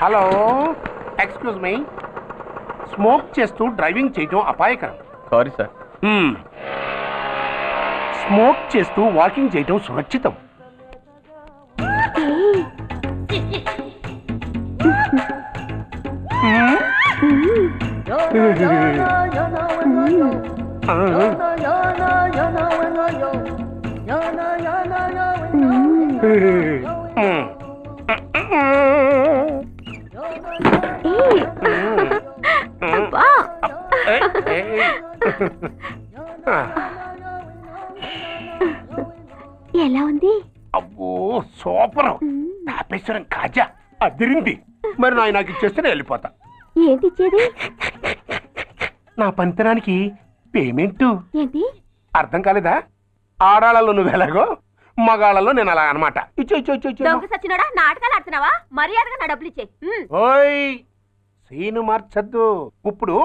Hello, excuse me. Smoke చేస్తూ driving చేయటం అపాయకరం. Sorry sir. స్మోక్ చేస్తూ వాకింగ్ చేయటం సురక్షితం. ఎలా ఉంది? అబ్బో సూపర్. తాపేశ్వరం కాజా అదిరింది. మరి నాకు ఇచ్చేస్తే నేను వెళ్ళిపోతా. ఏంటి ఇచ్చేది? నా పంతనానికి పేమెంట్. ఏంటి అర్థం కాలేదా? ఆడాళ్ళలో నువ్వు ఎలాగో, మగాళ్ళలో నేను అలా అనమాట. దొంగ సచ్చినోడా, నాటకాలు ఆడుతున్నావా? మర్యాదగా నా డబ్బులు ఇచ్చే. ఓయ్ సీను మార్చద్దు. ఇప్పుడు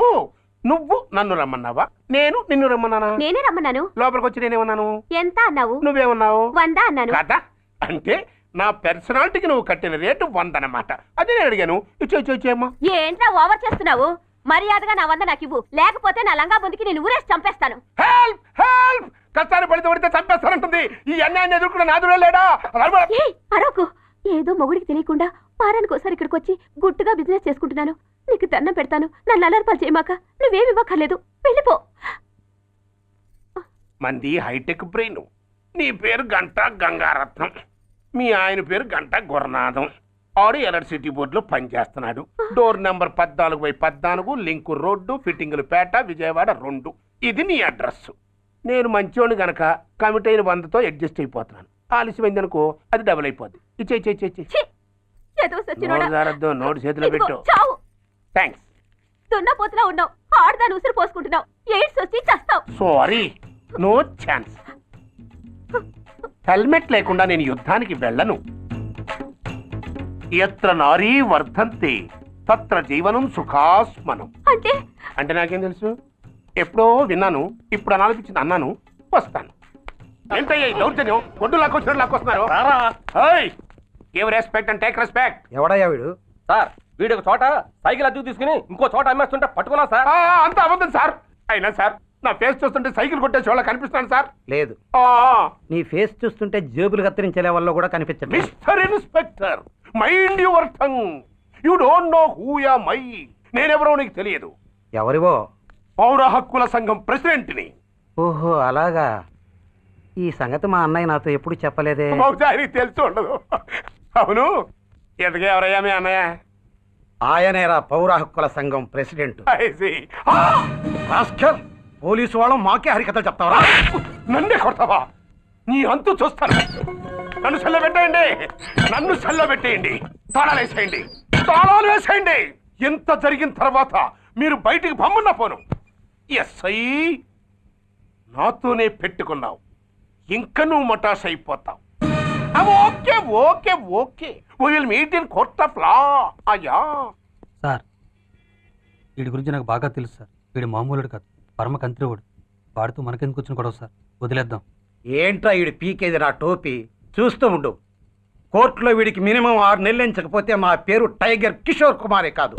నువ్వు నన్ను రమ్మన్నావా, నేను నిన్ను రమ్మన్నానా? నేనే రమ్మన్నాను. లోపలికి వచ్చి నేనేమన్నాను? ఎంత అన్నావు? నువ్వేమన్నావు? 100 అన్నాను. కదా, అంటే నా పర్సనాలిటీకి నువ్వు కట్టిన రేటు 100 అన్నమాట. అదే నేను అడిగాను. ఇచ్చేమ్మా. ఏంట్రా ఓవర్ చేస్తున్నావు? మర్యాదగా నా 100 నాకు ఇవ్వు, లేకపోతే నా లంగా బొందికి నేను ఊరేసి చంపేస్తాను. Help help! కష్టాన్ని పడితే చంపేస్తానంటుంది. ఈ అన్యాయాన్ని ఎదుర్కొన్న నాదుడే లేడా? అరవకు. ఏదో మొగుడికి తెలియకుండా వారానికి ఒకసారి ఇక్కడికి వచ్చి గుట్టుగా బిజినెస్ చేసుకుంటున్నాను. నీకు దండం పెడతాను, నన్ను అలర్పాలు చేయమాక. నువ్వేమి ఇవ్వక్కర్లేదు, వెళ్ళిపో. మంది హైటెక్ బ్రెయిన్. నీ పేరు గంటా గంగారత్నం, మీ ఆయన పేరు గంటా గురనాథం. ఆడు ఎలక్ట్రిసిటీ బోర్డులో పనిచేస్తున్నాడు. డోర్ నెంబర్ 14/14, లింకు రోడ్డు, ఫిట్టింగులు పేట, విజయవాడ 2. ఇది నీ అడ్రస్. నేను మంచోని గనక కమిట్ అయిన 100తో అడ్జస్ట్ అయిపోతున్నాను. ఆలస్యమైంది అనుకో, అది డబుల్ అయిపోద్ది. నోటు చేతిలో పెట్టు. థ్యాంక్స్. దున్నపోతులా ఉన్నావు, ఆడదాని ఉసురు పోసుకుంటున్నావు. ఎయిడ్స్ వచ్చి చస్తావు. Sorry, no chance. హెల్మెట్ లేకుండా నేను యుద్ధానికి వెళ్ళను. ఎత్ర నారీ వర్ధంతే తత్ర జీవనం సుఖాస్మనం. అంటే నాకేం తెలుసు? ఎప్పుడో విన్నాను, ఇప్పుడు అనాలనిపించింది అన్నాను. వస్తాను. ఏంటయ్యా దౌర్జన్యం? ఒడ్డు లాక్కొచ్చినట్టు లాక్కొస్తున్నారు. Give respect and take respect. ఎవడయ్యా వీడు? సార్, వీడు ఒక చోట సైకిల్ అద్దెకు తీసుకుని ఇంకో చోట అమ్మేస్తుంటే పట్టుకున్నా సార్. అంత అబద్ధం సార్. అయినా సార్, నా ఫేస్ చూస్తుంటే సైకిల్ కొట్టేసి వాళ్ళ కనిపిస్తాను సార్. లేదు, నీ ఫేస్ చూస్తుంటే జేబులు కత్తిరించే లెవెల్లో కూడా కనిపించదు. Mister inspector, mind your tongue. You don't know who am I. నేనెవరో నీకు తెలియదు. ఎవరివో? పౌర హక్కుల సంఘం ప్రెసిడెంట్ని. ఓహో అలాగా. ఈ సంగతి మా అన్నయ్య నాతో ఎప్పుడు చెప్పలేదే. బహుశా ఆయనకి తెలిసి ఉండదు. అవును, ఎదుగు ఎవరయ్యా మీ అన్నయ్య? ఆయనేరా పౌర హక్కుల సంఘం ప్రెసిడెంట్. పోలీసు వాళ్ళం మాకే హరికథలు చెప్తావరా? నన్నే కొడతావా? నీ అంతు చూస్తాను. నన్ను సెల్ల పెట్టేయండి, నన్ను సెల్ల పెట్టేయండి. తాళాలు వేసేయండి, తాళాలు వేసేయండి. ఎంత జరిగిన తర్వాత మీరు బయటికి పమ్మున్న పోను. ఎస్ఐ, నాతోనే పెట్టుకున్నావు, ఇంకా నువ్వు మటాష్ అయిపోతావు. Okay okay okay, we will meet in court of law. అయ్యా సార్, వీడి గురించి నాకు బాగా తెలుసు సార్. వీడి మామూలుడు కాదు, పరమ కంత్రివుడు. వాడితో మనకెందుకు వచ్చిన గొడవ సార్, వదిలేద్దాం. ఏంట్రా వీడి పీకేది నా టోపీ? చూస్తూ ఉండు. కోర్టులో వీడికి మినిమం 6 నెలలు ఎంచకపోతే మా పేరు టైగర్ కిషోర్ కుమారే కాదు.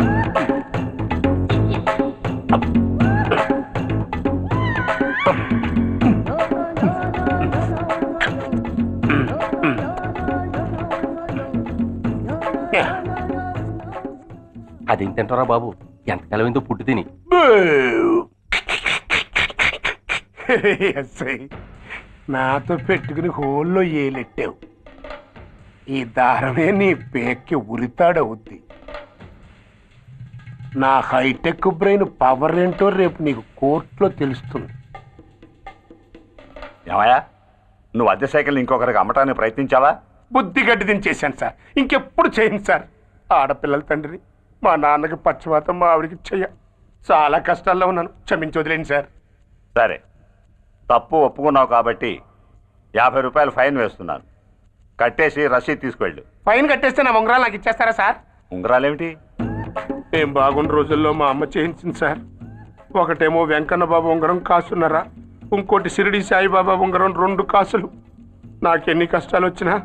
అదేం తింటారా బాబు, ఎంతకాలం ఏందో పుట్టి తిని. నాతో పెట్టుకుని హోల్లో ఏలెట్టావు. ఈ దారమే నీ పేక్కి ఉరితాడవుద్ది. నా హైటెక్ బ్రెయిన్ పవర్ ఏంటో రేపు నీకు కోర్టులో తెలుస్తుంది. ఏమయ్యా, నువ్వు అద్దె సైకిల్ ఇంకొకరికి అమ్మటానికి ప్రయత్నించావా? బుద్ధి గడ్డి దించేశాను సార్, ఇంకెప్పుడు చేయను సార్. ఆడపిల్లల తండ్రి, మా నాన్నకి పక్షవాతం, మా ఆవిడికి చెయ్య. చాలా కష్టాల్లో ఉన్నాను, క్షమించి వదిలేండి సార్. సరే, తప్పు ఒప్పుకున్నావు కాబట్టి 50 రూపాయలు ఫైన్ వేస్తున్నాను. కట్టేసి రసీదు తీసుకువెళ్ళు. ఫైన్ కట్టేస్తే నా ఉంగరాలు నాకు ఇచ్చేస్తారా సార్? ఉంగరాలేమిటి? ఏం బాగున్న రోజుల్లో మా అమ్మ చేయించింది సార్. ఒకటేమో వెంకన్న బాబు ఉంగరం కాసున్నరా, ఇంకోటి షిరిడి సాయిబాబా ఉంగరం 2 కాసులు. నాకెన్ని కష్టాలు వచ్చినా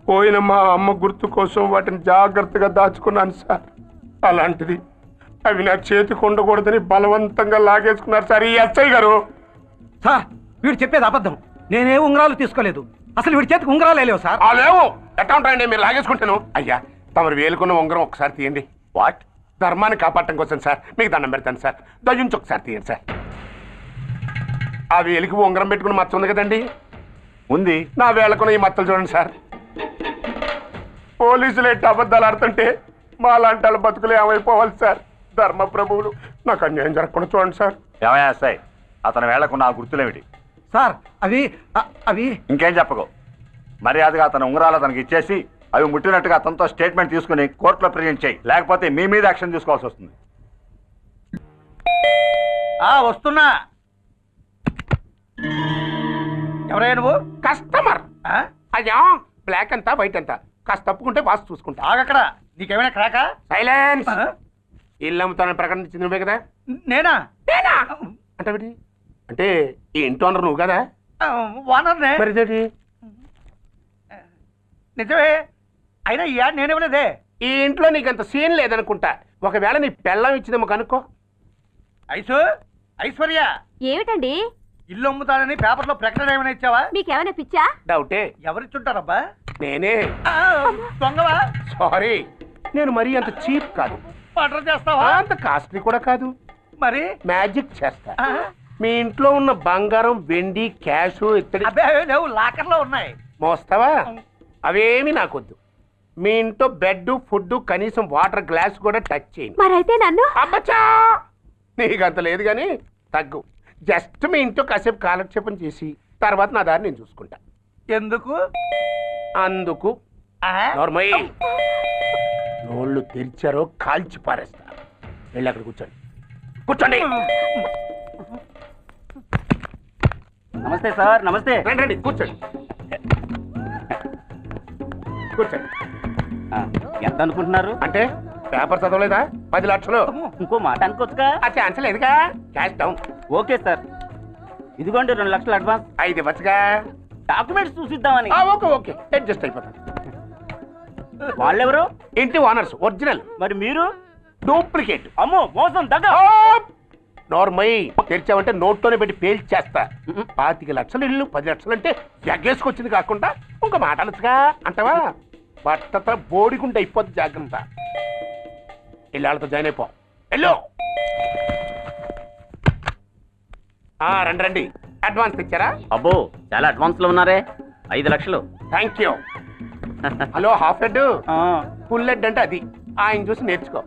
పోయిన మా అమ్మ గుర్తు కోసం వాటిని జాగ్రత్తగా దాచుకున్నాను సార్. అలాంటిది అవి నా చేతికి ఉండకూడదని బలవంతంగా లాగేసుకున్నారు సార్ ఈ ఎస్ఐ గారు. సార్ వీడు చెప్పేది అబద్ధం. నేనే ఉంగరాలు తీసుకోలేదు. అసలు వీడి చేతికి ఉంగరాలే లేవు సార్. లేవు. ఎట్లా ఉంటాయండి మీరు లాగేసుకుంటాను. అయ్యా తమరు వేలుకున్న ఉంగరం ఒకసారి తీయండి. వాట్? ధర్మాన్ని కాపాడటం కోసం సార్. మీకు దండం పెడతాను సార్. దయ్యుంచి ఒకసారి తీయండి సార్. ఆ వేలికి ఉంగరం పెట్టుకుని మచ్చ ఉంది కదండి, ఉంది. నా వేళకున్న ఈ మచ్చలు చూడండి సార్. పోలీసులు ఎట్టి అబద్ధాలు ఆడుతుంటే మా లాంటి వాళ్ళ బతుకులు ఏమైపోవాలి సార్. ధర్మ ప్రభువులు నాకు అన్యాయం జరగకుండా చూడండి సార్. ఏమయ్యా ఎస్ఐ, అతని వేళకున్న ఆ గుర్తులేమిటి? సార్ అవి ఇంకేం చెప్పకు. మర్యాదగా అతని ఉంగరాలు అతనికి ఇచ్చేసి అవి ముట్టినట్టుగా అతనితో స్టేట్మెంట్ తీసుకుని కోర్టులో ప్రజెంట్ చేయి. లేకపోతే మీ మీద యాక్షన్ తీసుకోవాల్సి వస్తుంది. వస్తున్నా. ఎవరయ్యా నువ్వు? కస్టమర్. అయ్యా బ్లాక్ అంతా వైట్ అంతా కాస్త తప్పుకుంటే బాస్ చూసుకుంటా. ఆగక్కడ. నీకేమైనా క్రాకా? సైలెన్స్. ఇల్లు అమ్ముతానని ప్రకటించింది నువ్వే కదా? నేనా? అంటే అంటే ఈ ఇంటి ఓనర్ నువ్వు కదా? ఓనర్నే. మరి ఇదేంటి? నిజమే. అయినా ఈ యాడ్ నేనేమలేదే. ఈ ఇంట్లో నీకు అంత సీన్ లేదనుకుంటా. ఒకవేళ నీ పెళ్ళం ఇచ్చిందేమో కనుక్కో. ఐశ్వర్య ఏమిటండి? ఇల్లు అమ్ముతానని పేపర్లో ప్రకటన ఏమైనా ఇచ్చావా? మీకేమైనా పిచ్చా? డౌటే. ఎవరిచ్చుంటారబ్బా? నేనే. దొంగవా? సారీ, నేను మరీ అంత చీప్ కాదు. మర్డర్ చేస్తావా? అంత కాస్ట్లీ కూడా కాదు. మరి మ్యాజిక్ చేస్తా. మీ ఇంట్లో ఉన్న బంగారం, వెండి, క్యాష్, ఇత్తడి అబ్బే లేవు, లాకర్లో ఉన్నాయి. మోస్తావా? అవేమి నాకొద్దు. మీ ఇంట్లో బెడ్, ఫుడ్, కనీసం వాటర్ గ్లాస్ కూడా టచ్ చేయండి. మరైతే నన్ను అబ్బచ్చా, నీకంత లేదు కానీ తగ్గు. జస్ట్ మీ ఇంట్లో కాసేపు కాలక్షేపం చేసి తర్వాత నా దారి నేను చూసుకుంటా. ఎందుకు? అందుకు నార్మల్ నోళ్ళు తెరిచారో కాల్చి పారేస్తా. వెళ్ళి అక్కడ కూర్చోండి. కూర్చోండి. నమస్తే సార్. నమస్తే. రండి రండి కూర్చోండి. కూర్చోండి. ఎంత అనుకుంటున్నారు? అంటే పేపర్ చదవలేదా? 10 లక్షలు. ఇంకో మాట అనుకోవచ్చుగా. ఆ ఛాన్స్ లేదుగా. Cash down. ఓకే సార్, ఇదిగోండి 2 లక్షలు అడ్వాన్స్. 5 ఇవ్వచ్చుగా. డాక్యుమెంట్స్ చూసిద్దామని. ఓకే ఓకే అడ్జస్ట్ అయిపోతాను. వాళ్ళెవరు? ఇంటి ఓనర్స్. ఒరిజినల్. మరి మీరు? డూప్లికేట్. అమ్మో మోసం దగ్గ. నోర్మై తెరిచావంటే నోట్తోనే పెట్టి పేల్చి చేస్తా. 25 లక్షలు ఇల్లు 10 లక్షలు అంటే ఎగ్గేసుకొచ్చింది కాకుండా ఇంకో మాట అనొచ్చుగా అంటావా? బట్టతో బోడిగుంటే అయిపోద్ది. జాగ్రత్త. ఇళ్ళతో జాయిన్ అయిపో. వెళ్ళు. రండి రండి. అడ్వాన్స్ ఇచ్చారా? అబ్బో చాలా అడ్వాన్స్ లో ఉన్నారే. 5 లక్షలు. Thank you. Hello half head, full head అంటే అది. ఆయన చూసి నేర్చుకో.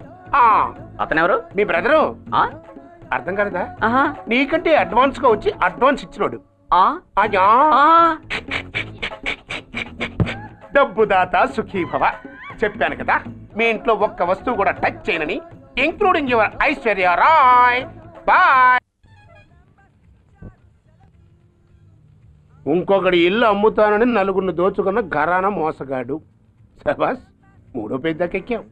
అతనెవరు? మీ బ్రదరు. అర్థం కాలేదా? నీకంటే అడ్వాన్స్ గా వచ్చి అడ్వాన్స్ ఇచ్చినోడు. డబ్బు దాత సుఖీభవ. చెప్పాను కదా మీ ఇంట్లో ఒక్క వస్తువు కూడా టచ్ చేయనని, including your Aishwarya Rai. Bye. ఇంకొకటి ఇల్లు అమ్ముతానని నలుగురిని దోచుకున్న ఘరానా మోసగాడు. శబాస్, 3వ పేజీ దాకా ఎక్కాం.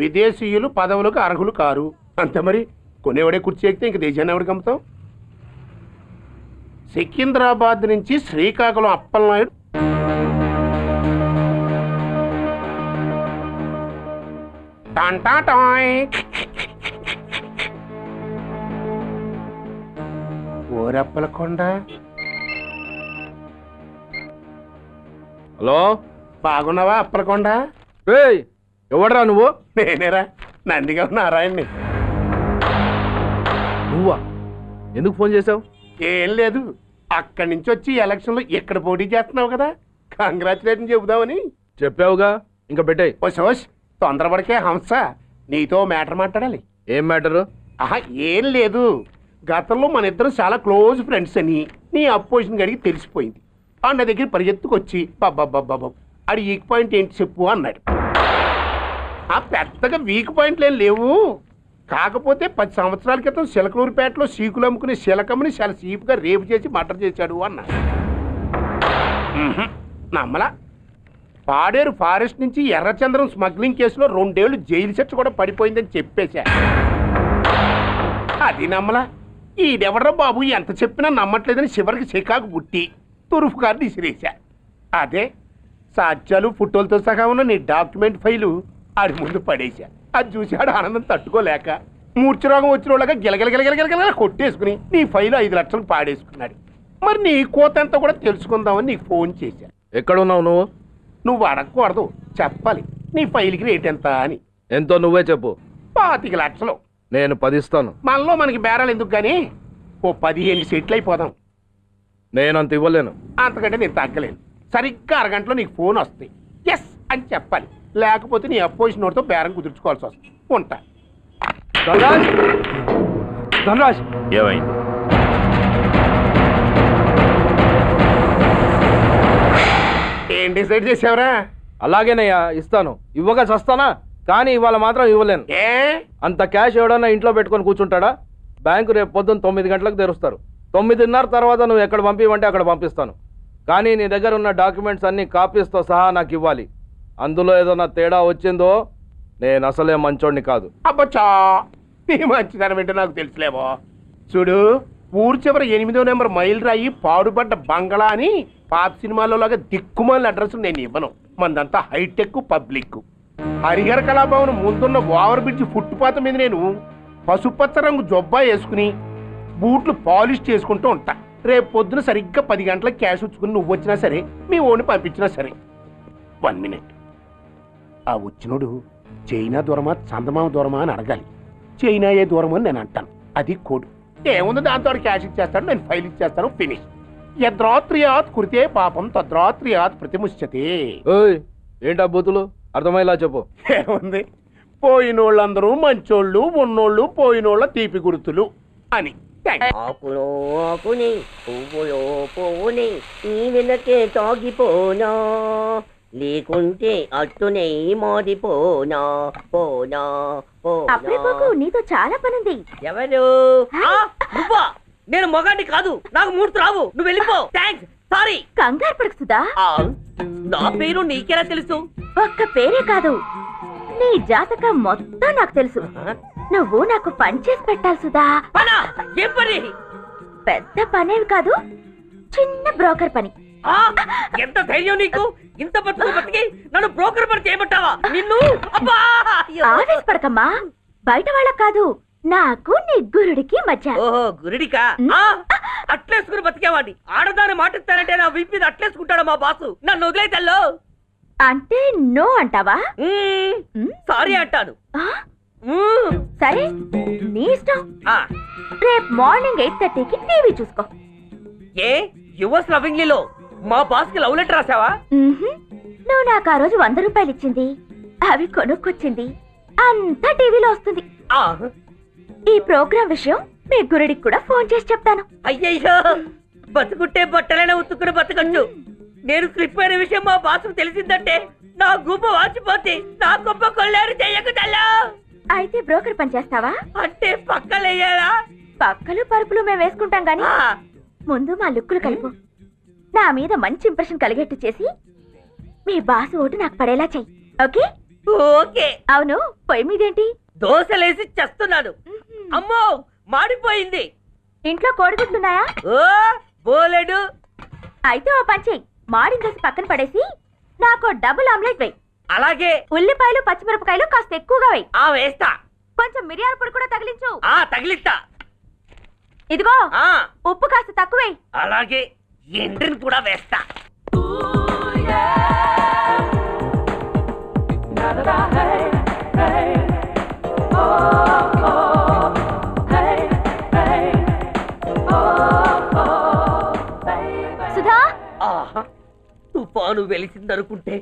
విదేశీయులు పదవులకు అర్హులు కారు. అంతే మరి. కొనేవాడే కుర్చీ ఎక్కితే ఇంక దేశాన్ని ఎవరికి అమ్ముతాం? సికింద్రాబాద్ నుంచి శ్రీకాకుళం అప్పలనాయుడు టాంటాటాయ్. ఓరప్పలకొండ. హలో, బాగున్నావా అప్పలకొండ? ఎవడరా నువ్వు? నేనేరా, నందిగా నారాయణ్ని. నువ్వా? ఎందుకు ఫోన్ చేసావు? ఏం లేదు, అక్కడి నుంచి వచ్చి ఎలక్షన్లో ఇక్కడ పోటీ చేస్తున్నావు కదా, కంగ్రాచులేషన్ చెబుదామని. చెప్పావుగా, ఇంకా పెట్టాయి. ఓసోస్ తొందరపడికే హంస, నీతో మ్యాటర్ మాట్లాడాలి. ఏం మ్యాటరు? ఏం లేదు, గతంలో మన ఇద్దరు చాలా క్లోజ్ ఫ్రెండ్స్ అని నీ అపోజిషన్ గడికి తెలిసిపోయింది. నా దగ్గర పరిగెత్తుకొచ్చి బాబాబాబాబు అడి వీక్ పాయింట్ ఏంటి చెప్పు అన్నాడు. పెద్దగా వీక్ పాయింట్లు ఏం లేవు, కాకపోతే 10 సంవత్సరాల క్రితం సిలకలూరుపేటలో సీకులు అమ్ముకునే శిలకమ్మని చాలా సీపుగా రేపు చేసి మర్డర్ చేశాడు అన్నాడు. నమ్మలా. పాడేరు ఫారెస్ట్ నుంచి ఎర్రచంద్రం స్మగ్లింగ్ కేసులో 2 ఏళ్లు జైలు శిక్ష కూడా పడిపోయిందని చెప్పేశా. అది నమ్మలా. ఈడెవడ్రా బాబు ఎంత చెప్పినా నమ్మట్లేదని చివరికి చికాకు పుట్టి తురుపు కార్డు ఇసిరేశా. అదే సాక్ష్యాలు ఫోటోలతో సహా ఉన్న నీ డాక్యుమెంట్ ఫైలు ఆడి ముందు పడేశా. అది చూసి ఆడు ఆనందం తట్టుకోలేక మూర్ఛరోగం వచ్చిన వాళ్ళగా గిలగిలగిలగిలగిలగిల కొట్టేసుకుని నీ ఫైలు 5 లక్షలకు పాడేసుకున్నాడు. మరి నీ కోతంతా కూడా తెలుసుకుందామని నీకు ఫోన్ చేశా. ఎక్కడున్నావు నువ్వు? నువ్వు అడగకూడదు, చెప్పాలి నీ ఫైల్కి రేట్ ఎంత అని. ఎంతో నువ్వే చెప్పు. 25 లక్షలు. నేను 10 ఇస్తాను. మనలో మనకి బేరాలు ఎందుకు కానీ ఓ 15 సెట్లు అయిపోదాం. నేను అంత ఇవ్వలేను. అంతకంటే నేను తగ్గలేను. సరిగ్గా అరగంటలో నీకు ఫోన్ వస్తాయి. ఎస్ అని చెప్పాలి, లేకపోతే నీ అపోజిషన్ నోటితో బేరం కుదుర్చుకోవాల్సి వస్తుంది. ఉంటా. ధనరాజ్, ధనరాజ్, ఏమైంది? ఏం డిసైడ్ చేసావురా? అలాగేనయ్యా ఇస్తాను. ఇవ్వగా చస్తానా, కానీ ఇవాళ మాత్రం ఇవ్వలేను. ఏ అంత క్యాష్ ఎవడన్నా ఇంట్లో పెట్టుకొని కూర్చుంటాడా? బ్యాంకు రేపు పొద్దున్న 9 గంటలకు తెరుస్తారు. 9:30 తర్వాత నువ్వు ఎక్కడ పంపివంటే అక్కడ పంపిస్తాను. కానీ నీ దగ్గర ఉన్న డాక్యుమెంట్స్ అన్ని కాపీస్తో సహా నాకు ఇవ్వాలి. అందులో ఏదైనా తేడా వచ్చిందో నేను అసలే మంచోడిని కాదు. అబ్బచ్చా, నీ మంచిదనం ఏంటో నాకు తెలుసులేమో. చూడు, ఊరు చివర 8వ నెంబర్ మైల్ రాయి పాడుపడ్డ బంగళా అని పాత సినిమాలో లాగా దిక్కుమాలిన అడ్రస్ నేను ఇవ్వను. మందంతా హైటెక్ పబ్లిక్. హరిహర కళాభవన్ ముందున్న ఓవర్ బ్రిడ్జ్ ఫుట్పాత్ మీద నేను పసుపచ్చ రంగు జొబ్బా వేసుకుని బూట్లు పాలిష్ చేసుకుంటూ ఉంటా. రేపు పొద్దున సరిగ్గా 10 గంటలకు క్యాష్ వచ్చుకుని నువ్వు వచ్చినా సరే, మీ ఓన్ని పంపించినా సరే. 1 మినిట్. ఆ వచ్చినోడు చైనా దూరమా చందమామ దూరమా అని అడగాలి. చైనా ఏ దూరం అని నేను అంటాను. అది కోడ్. ఏముంది, దాంతో క్యాష్ ఇచ్చేస్తాడు, నేను ఫైల్ ఇచ్చేస్తాను, ఫినిష్. యద్రాత్రియాత్ కురితే పాపం తద్రాత్రియాత్ ప్రతిముష్యతే. ఓయ్, ఏంటా బూతులు? అర్థమయ్యేలా చెప్పు. ఏముంది, పోయినోళ్ళందరూ మంచోళ్ళు, ఉన్నోళ్ళు పోయినోళ్ళ తీపి గుర్తులు అని. ఆకులో ఆకుని పువ్వులో పువ్వుని నీ వెనకే తాగిపోనా, లేకుంటే అట్టునే మారిపోనా పోనా అప్పుడే పోకు, నీతో చాలా పనుంది. ఎవరు? నువ్వా? నేను మొగాన్ని కాదు, నాకు మూర్తి రావు. నువ్వు వెళ్ళిపో. Thanks, sorry. కంగారు పడుకుతుందా? నా పేరు నీకెలా తెలుసు? ఒక్క పేరే కాదు, నీ జాతకం మొత్తం నాకు తెలుసు. నువ్వు నాకు పని చేసి పెట్టాలి సుధా. పనా? ఏం పని? పెద్ద పనేవి కాదు, చిన్న బ్రోకర్ పని. ఎంత ధైర్యం నీకు? ఇంత బతికి నన్ను బ్రోకర్ పని చేయబట్టావా? నిన్ను ఆవేశపడకమ్మా, బయట వాళ్ళకు కాదు, నాకు నీ గురుడికి మధ్య. ఓహో, గురుడికా? అట్లేసుకుని బతికేవాడిని. ఆడదాని మాటిస్తానంటే నా వీపు మీద అట్లేసుకుంటాడు మా బాసు. నన్ను వదిలేతల్లో. అంటే నో అంటావా? సారీ అంటాను. సరే, నీ ఇష్టం. రేపు మార్నింగ్ 8:30కి టీవీ చూసుకో. ఏ యువర్స్ లవింగ్లీలో మా బాస్ కి లవ్ లెటర్ రాసావా? నువ్వు నాకు ఆ రోజు 100 రూపాయలు ఇచ్చింది, అవి కొనుక్కొచ్చింది అంతా టీవీలో వస్తుంది. ఈ ప్రోగ్రాం విషయం మీ గురుడికి కూడా ఫోన్ చేసి చెప్తాను. అయ్యయ్యో, బతుకుంటే బట్టలైనా ఉత్తుకుని బతకచ్చు. నేను స్లిప్ అయిన విషయం మా బాసు తెలిసిందంటే నా గుబ్బ వాచిపోతే నా గొప్ప కొల్లారు చెయ్యకుదల్లా. అయితే బ్రోకర్ పని చేస్తావా? అంటే పక్కలేయాలా? పక్కలు పరుపులు మేము వేసుకుంటాం గాని ముందు మా లుక్కులు కలుపు. నా మీద మంచి ఇంప్రెషన్ కలిగేట్టు చేసి మీ బాసు ఓటు నాకు పడేలా చెయ్యి. ఓకే? ఓకే. అవును, పొయ్యి మీదేంటి? దోశలేసి చేస్తున్నాను. అమ్మో, మాడిపోయింది. ఇంట్లో కోడిగుడ్లున్నాయా? ఓ బోలెడు. అయితే ఓ పని చెయ్యి, మాడిన దోశ పక్కన పడేసి నాకు డబుల్ ఆమ్లెట్ వేయి. అలాగే. ఉల్లిపాయలు పచ్చిమిరపకాయలు కాస్త ఎక్కువగా వేయి. వేస్తా. కొంచెం మిరియాల పొడి కూడా తగిలించు. తగిలిస్తా. ఇదిగో ఉప్పు కాస్త తక్కువే. అలాగే, ఎండ్రిని కూడా వేస్తా. సుధా, తుఫాను వెలిసిందనుకుంటే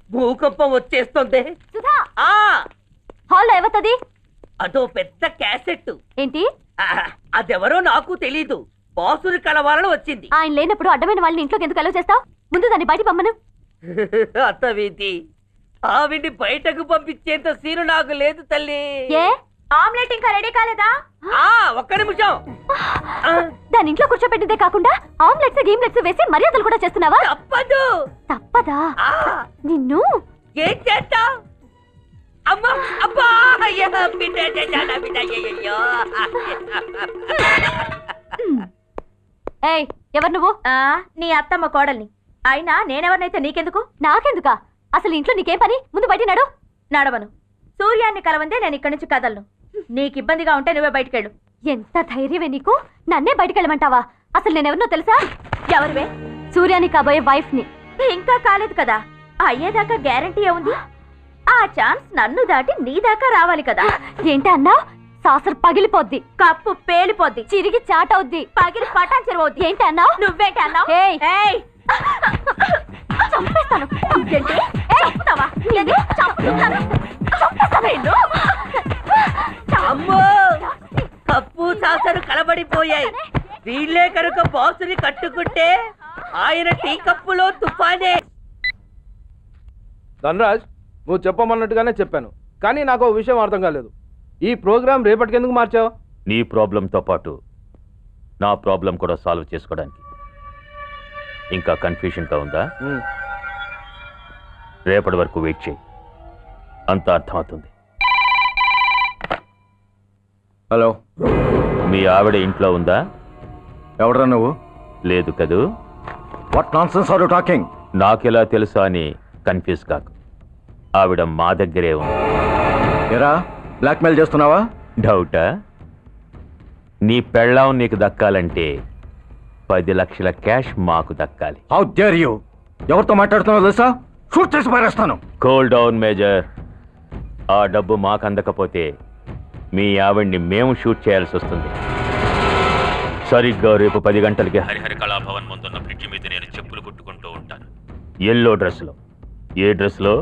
భూకంపం వచ్చేస్తుంది. సుధా, హాల్లో ఏవతది? అదో పెద్ద క్యాసెట్. ఏంటి? అదెవరో నాకు తెలీదు. బాసుని కలవాలని వచ్చింది. ఆయన లేనప్పుడు అడ్డమైన వాళ్ళని ఇంట్లోకి ఎందుకు అలౌ చేస్తావు? ముందు దాన్ని బయట పంపను. అత్తవేంటి? ఆవిడ్ని బయటకు పంపించేంత సీను నాకు లేదు తల్లి. ఏ, ఆమ్లెట్ ఇంకా రెడీ కాలేదా? ఒక్క నిమిషం. దాని ఇంట్లో కూర్చోబెట్టిందే కాకుండా ఆమ్లెట్స్ గీమ్లెట్స్ వేసి మర్యాదలు కూడా చేస్తున్నావా? తప్పదు. తప్పదా? నిన్ను ఏం చేస్తా? అమ్మా, అబ్బా, ఏయ్, ఎవరు నువ్వు? నీ అత్తమ్మ కోడల్ని. అయినా నేనెవరినైతే నీకెందుకు? నాకెందుకా? అసలు ఇంట్లో నీకేం పని? ముందు బయట నడు. నడవను. సూర్యాన్ని కలవందే నేను ఇక్కడి నుంచి కదలను. నీకు ఇబ్బందిగా ఉంటే నువ్వే బయటకెళ్ళు. ఎంత ధైర్యమే నీకు? నన్నే బయటకెళ్ళమంటావా? అసలు నేనెవరినో తెలుసా? ఎవరివే? సూర్యాన్ని కాబోయే వైఫ్ ని. ఇంకా కాలేదు కదా, అయ్యేదాకా గ్యారంటీ ఏముంది? ఆ ఛాన్స్ నన్ను దాటి నీ దాకా రావాలి కదా. ఏంటి అన్నా? సాసర్ పగిలిపోద్ది, కప్పు పేలిపోద్ది, చిరిగి చాటవుద్ది, పగిలి పటాన్ చెరువవుద్ది. ఏంటి అన్నా? నువ్వేంటి అన్నా? చంపేస్తాను. చంపుతావా? అమ్మో, కప్పు సాసరు కలబడిపోయాయి. వీళ్ళే కనుక బాసుని కట్టుకుంటే ఆయన టీ కప్పులో తుఫానే. ధనరాజ్, నువ్వు చెప్పమన్నట్టుగానే చెప్పాను, కానీ నాకు ఒక విషయం అర్థం కాలేదు. ఈ ప్రోగ్రామ్ రేపటికి ఎందుకు మార్చావు? నీ ప్రాబ్లంతో పాటు నా ప్రాబ్లం కూడా సాల్వ్ చేసుకోవడానికి. ఇంకా కన్ఫ్యూషన్గా ఉందా? రేపటి వరకు వెయిట్ చేయి, అంతా అర్థమవుతుంది. హలో, మీ ఆవిడ ఇంట్లో ఉందా? ఎవడరా నువ్వు? లేదు కదూ. What nonsense are you talking? నాకెలా తెలుసా అని కన్ఫ్యూజ్ కాకు, ఆవిడ మా దగ్గరే ఉంది. ఎరా, బ్లాక్మెయిల్ చేస్తున్నావా? డౌటా? నీ పెళ్ళాం నీకు దక్కాలంటే 10 లక్షల క్యాష్ మాకు దక్కాలి. How dare you? ఎవరితో మాట్లాడుతున్నావు తెలుసా? షూట్ చేసి పారేస్తాను. Cool down major. ఆ డబ్బు మాకు అందకపోతే మీ ఆవిడ్ని మేము షూట్ చేయాల్సి వస్తుంది. సరిగ్గా రేపు 10 గంటలకి హరిహర కళాభవన్ ముందున్న బ్రిడ్జి మీద నేను చెప్పులు కుట్టుకుంటూ ఉంటాను. ఎల్లో డ్రెస్లో. ఏ డ్రెస్లో?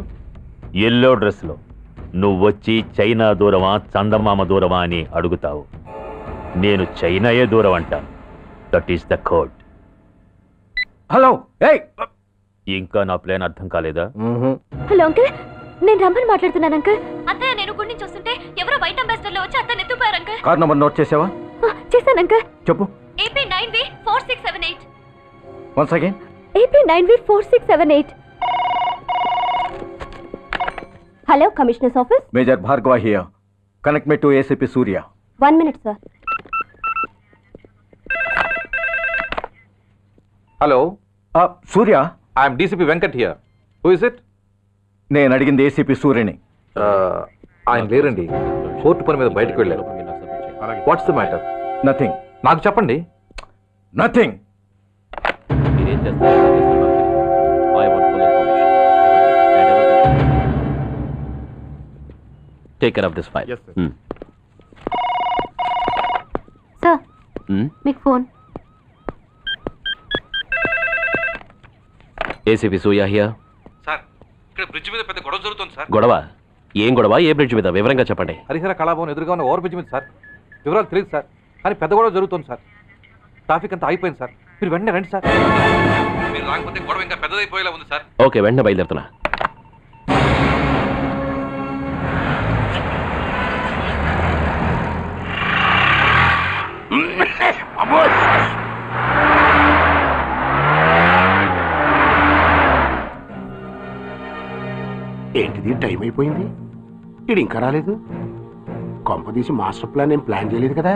ఎల్లో డ్రెస్లో. నువ్వు వచ్చి చైనా దూరమా చందమామ దూరమా అని అడుగుతావు. నేను చైనాయే దూరం అంటాను. That is the code. Hello, ఏయ్, ఇంకా నా ప్లాన్ అర్థం కాలేదా? హలో అంకుల్, నేను రమ్మని మాట్లాడుతున్నాను అంకుల్. అత్తయ్య, నేను గుడి నుంచి వస్తుంటే ఎవరో వైట్ అంబాసిడర్ లో వచ్చి అత్తని ఎత్తుపోయారు అంకుల్. కార్ నంబర్ నోట్ చేసావా? చేశాను అంకుల్. చెప్పు. AP 9V4678. Once again. AP 9V4678. Hello, commissioners office. Major Bhargava here. Connect me to ACP Surya. 1 minute sir. Hello, Surya, I'm DCP Venkat here. Who is it? నేను అడిగింది ACP సూర్యని. ఆయన లేరండి, court పని మీద బయటకు వెళ్ళారు. What's the matter? నథింగ్. నాకు చెప్పండి. నథింగ్. మీరేం చేస్తారు? I want full information. And everything. Take care of this file. Yes, sir. Sir, మీకు phone. ACP Surya here. Sir, ఇక్కడ బ్రిడ్జ్ మీద పెద్ద గొడవ జరుగుతుంది సార్. గొడవ? ఏం గొడవ? ఏ బ్రిడ్జ్ మీద? వివరంగా చెప్పండి. హరిహర కళాభవన్ ఎదురుగా ఉన్న ఓవర్ బ్రిడ్జ్ మీద సార్. వివరాలు తెలియదు సార్, కానీ పెద్ద గొడవ జరుగుతుంది సార్. ట్రాఫిక్ అంతా అయిపోయింది సార్. మీరు వెంటనే రండి సార్. మీరు రాకపోతే గొడవ ఇంకా పెద్దదైపోయేలా ఉంది సార్. ఓకే, వెంటనే బయలుదేరుతున్నా. ఏంటిది, టైం అయిపోయింది, ఇది ఇంకా రాలేదు. కొంపదీసి మాస్టర్ ప్లాన్ ఏం ప్లాన్ చేయలేదు కదా?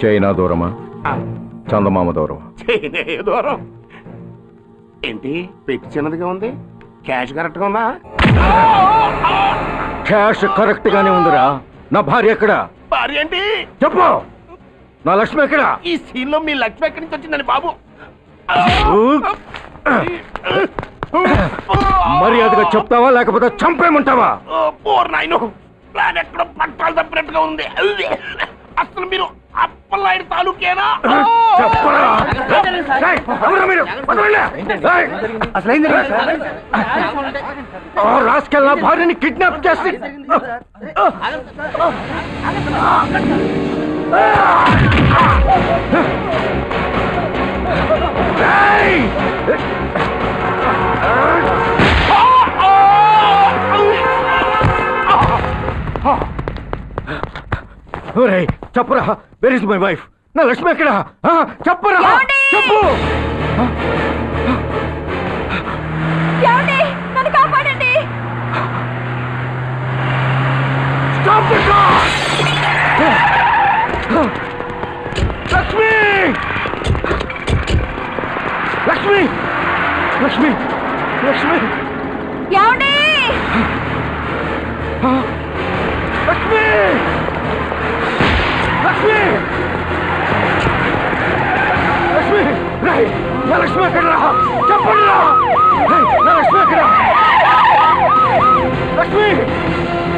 చైనా దూరమా చందమామ దూరమా? చైనా దూరం ఏంటి? పెట్టి చిన్నదిగా ఉంది, క్యాష్ కరెక్ట్గా ఉందా? క్యాష్ కరెక్ట్ గానే ఉందిరా. నా భార్య ఎక్కడ? భార్య ఏంటి? చెప్పు. నా లక్ష్మి ఎక్కడ? ఈ సీన్ లో మీ లక్ష్మి ఎక్కడి నుంచి వచ్చిందని బాబు? మర్యాదగా చెప్తావా లేకపోతే చంపేమంటావా? పోర్ నాయను, ప్లాన్ ఎక్కడ పట్టాలు తప్పినట్టుగా ఉంది. అసలు మీరు అప్పలాయుడు తాలూకేనా? రాసుకెళ్ళ భార్యని కిడ్నాప్ చేసి చెప్పరా, వెర్ ఇస్ మై వైఫ్? నా లక్ష్మి ఎక్కడ? చెప్పరా, చెప్పు. నన్ను కాపాడండి. లక్ష్మి, లక్ష్మి, లక్ష్మి, లక్ష్మి, ఏమండి? లక్ష్మి, లక్ష్మి, లక్ష్మి, రాయ్, నా లక్ష్మి ఎక్కడ? చెప్పండి రా. నా లక్ష్మి ఎక్కడ? లక్ష్మి,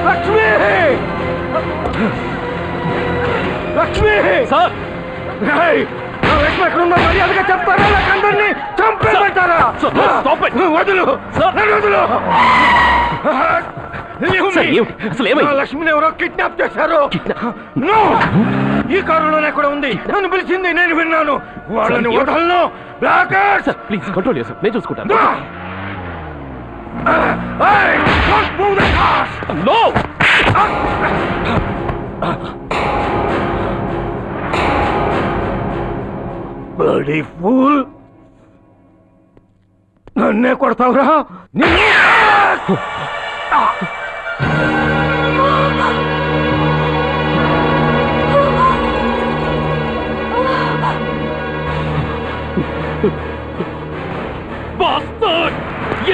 లక్ష్మి, లక్ష్మి సార్, రాయ్, నా లక్ష్మి ఎక్కడ ఉందో మర్యాదగా చెప్తారా? నాకు అందరినీ చంపేమంటారా? వదులు, వదులు. లక్ష్మిని ఎవరో కిడ్నాప్ చేశారు. ఈ కారులోనే కూడా ఉంది. నన్ను పిలిచింది, నేను విన్నాను. వాళ్ళని వదలను. ప్లీజ్ కంట్రోల్ చేస్తాను, నేను చూసుకుంటాను. బ్లడీ ఫూల్, నన్నే కొడతావురా?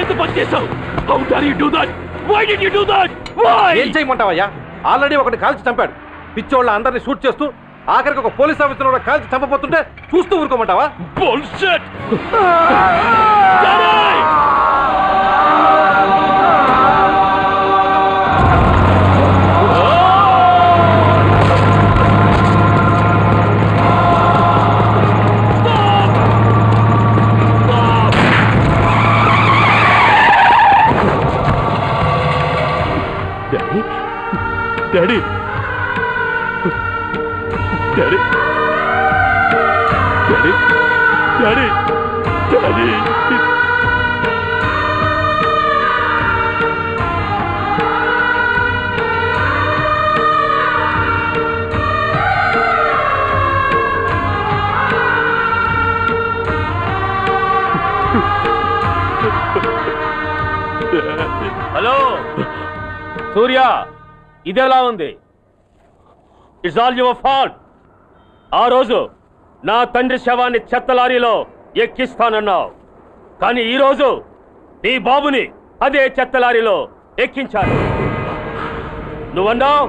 ఎంత పని చేశావు? How dare you do that? Why did you do that? ఏం చేయమంటావయ్యా? ఆల్రెడీ ఒకటి కాల్చి చంపాడు. పిచ్చోళ్ళ అందరినీ షూట్ చేస్తూ ఆఖరికి ఒక పోలీస్ ఆఫీసర్ కూడా కాల్చి చంపబోతుంటే చూస్తూ ఊరుకోమంటావా? Bullshit! Daddy! Daddy! Daddy! Daddy! Daddy! Hello Surya, ఇదెలా ఉంది? It's all your fault. ఆ రోజు నా తండ్రి శవాన్ని చెత్త లారీలో ఎక్కిస్తానన్నావు, కానీ ఈరోజు నీ బాబుని అదే చెత్త లారీలో ఎక్కించాను. నువ్వన్నావు,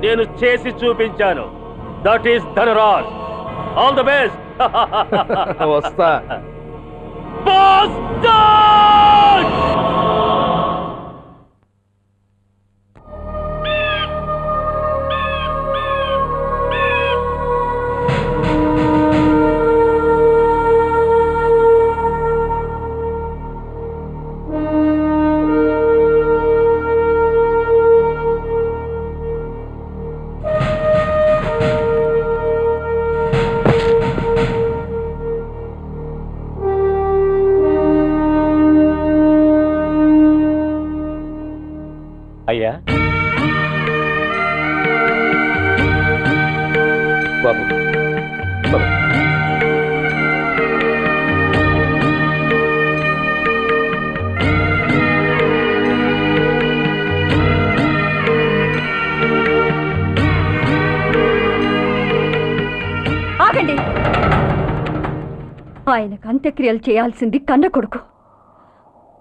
నేను చేసి చూపించాను. That is Dhanraj. All the best. వస్తా. అయ్యా బాబు, బాబు. ఆగండి. ఆయనకు అంత్యక్రియలు చేయాల్సింది కన్న కొడుకు.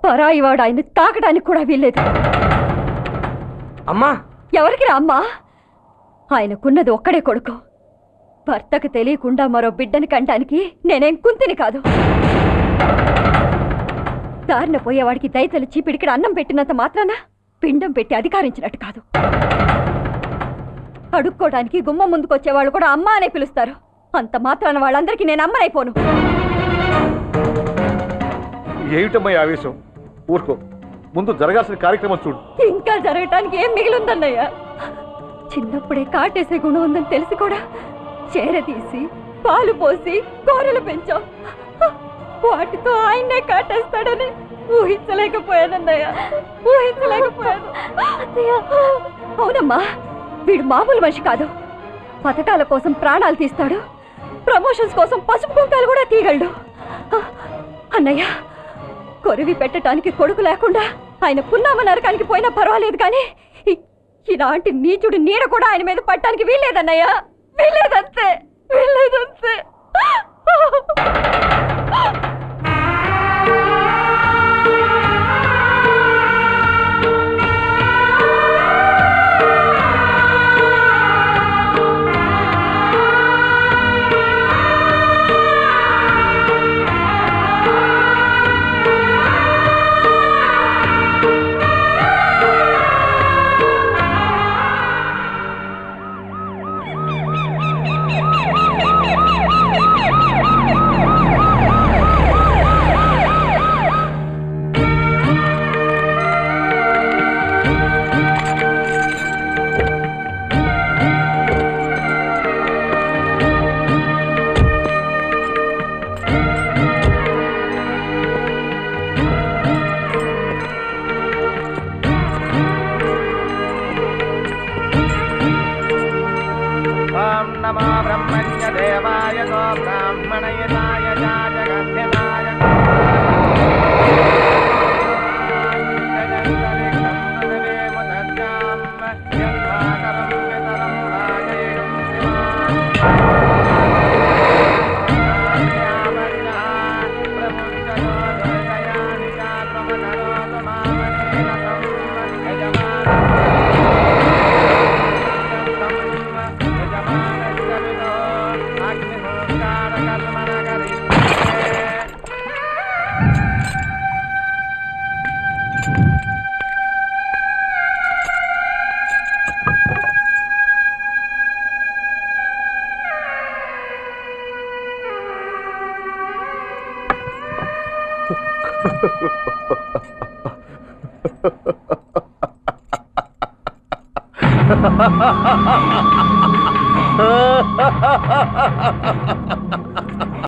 పరాయివాడు ఆయన తాకడానికి కూడా వీల్లేదు. అమ్మా, ఎవరికి రా అమ్మా? ఆయనకున్నది ఒక్కడే కొడుకు. భర్తకు తెలియకుండా మరో బిడ్డని కంటానికి నేనేం కుంతిని కాదు. దారిన పోయేవాడికి దయతలిచి పిడికిడ అన్నం పెట్టినంత మాత్రాన పిండం పెట్టి అధికారించినట్టు కాదు. అడుక్కోవడానికి గుమ్మం ముందుకొచ్చేవాళ్ళు కూడా అమ్మ అనే పిలుస్తారు. అంత మాత్రాన వాళ్ళందరికీ నేను అమ్మనైపోను. ఏమిటమ్మా ఆవేశం? ఊరుకో, ముందు జరగాల్సిన కార్యక్రమం చూడు. ఇంకా జరగటానికి ఏం మిగిలిందన్నయ్య? చిన్నప్పుడే కాటేసే గుణం ఉందని తెలిసి కూడా చేరదీసి పాలు పోసి కూరలు పెంచాం. వాటితో ఆయన్నే కాటేస్తాడని ఊహించలేకపోయానన్నయ్య, ఊహించలేకపోయాను. అవునమ్మా, వీడు మామూలు మనిషి కాదు. పథకాల కోసం ప్రాణాలు తీస్తాడు, ప్రమోషన్స్ కోసం పసుపు కుంకాలు కూడా తీయగలడు. అన్నయ్య, కొరివి పెట్టడానికి కొడుకు లేకుండా ఆయన పున్నామ నరకానికి పోయినా పర్వాలేదు, కానీ ఇలాంటి నీచుడు నీడ కూడా ఆయన మీద పట్టడానికి వీల్లేదన్నయ్య, వీల్లేదంతే, వీల్లేదంతే.